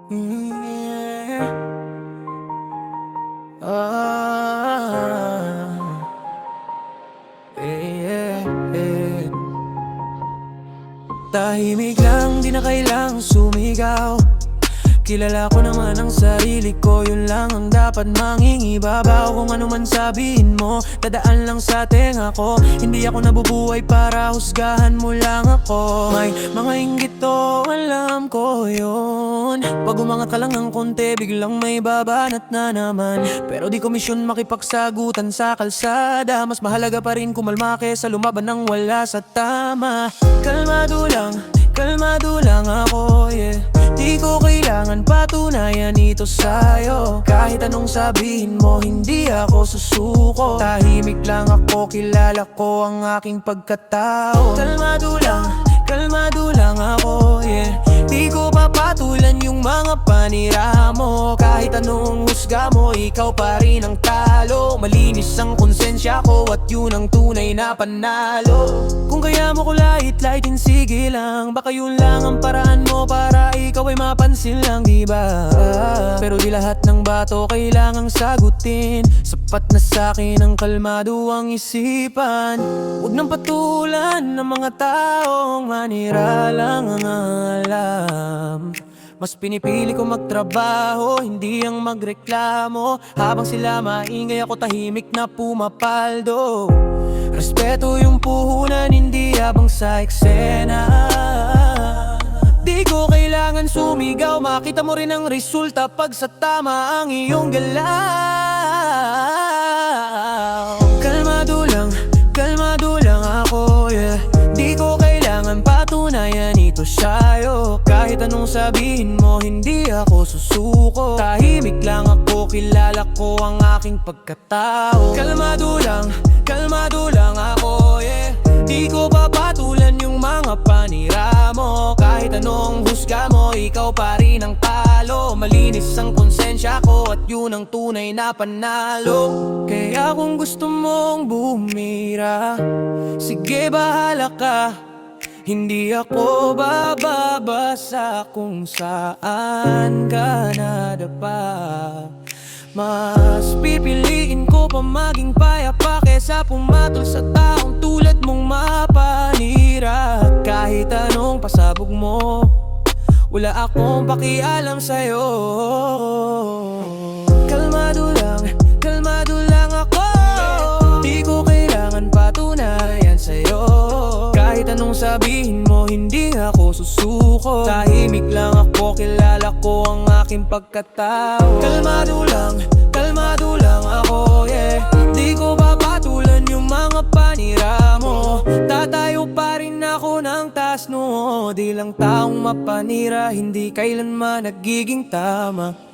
Yeah. Ah, yeah, yeah. Tahimik lang, di na kailangang sumigaw. Kilala ko naman ang sarili ko, yun lang ang dapat mangingibabaw. Kung ano man sabihin mo, dadaan lang sa tenga ko. Hindi ako nabubuhay para husgahan mo lang ako. May mga inggit to, alam ko yun. Pag umangat ka lang ng konti, biglang may babanat na naman. Pero di ko misyon makipagsagutan sa kalsada. Mas mahalaga pa rin kumalma kesa lumaban ng wala sa tama. Kalmado lang ako, yeah. Di ko kailangan patunayan ito sa'yo. Kahit anong sabihin mo, hindi ako susuko. Tahimik lang ako, kilala ko ang aking pagkatao. Kalmado lang ako, yeah. Di ko papatulan yung mga panira mo. Kahit anong husga mo, ikaw pa rin ang talo. Malinis ang konsensya ko at yun ang tunay na panalo. Kung kaya mo ko light-lightin, sige lang. Baka yun lang ang paraan mo para ikaw ay mapansin lang, diba? Pero di lahat ng bato kailangang sagutin. Sapat na sa'kin ang kalmado ang isipan. Huwag nang patulan ng mga taong manira lang ang alam. Mas pinipili ko magtrabaho, hindi ang magreklamo. Habang sila maingay, ako tahimik na pumapaldo. Respeto yung puhunan, hindi habang sa eksena. Di ko kailangan sumigaw, makita mo rin ang resulta pag sa tama ang iyong galaw. Kalmado lang ako, yeah. Di ko kailangan patunayan ito sa'yo. Kahit anong sabihin mo, hindi ako susuko. Tahimik lang ako, kilala ko ang aking pagkatao. Kalmado lang ako, yeah. Di ko papatulan yung mga panira mo. Kahit anong husga mo, ikaw pa rin ang talo. Malinis ang konsensya ko at yun ang tunay na panalo. Kaya kung gusto mong bumira, sige bahala ka. Hindi ako bababa sa kung saan ka nadapa. Mas pipiliin ko pa maging payapa kesa pumatol sa taong tulad mong mapanira. Kahit anong pasabog mo, wala akong pakialam sa'yo. Kalmado lang ako. Di ko kailangan patunayan sa'yo. Kahit anong sabihin mo, hindi ako susuko. Tahimik lang ako, kilala ko ang aking pagkatao. Kalmado lang ako, yeah. Di ko papatulan yung mga panira mo. Tatayo pa rin ako ng taas noo. Di lang taong mapanira, hindi kailanman nagiging tama.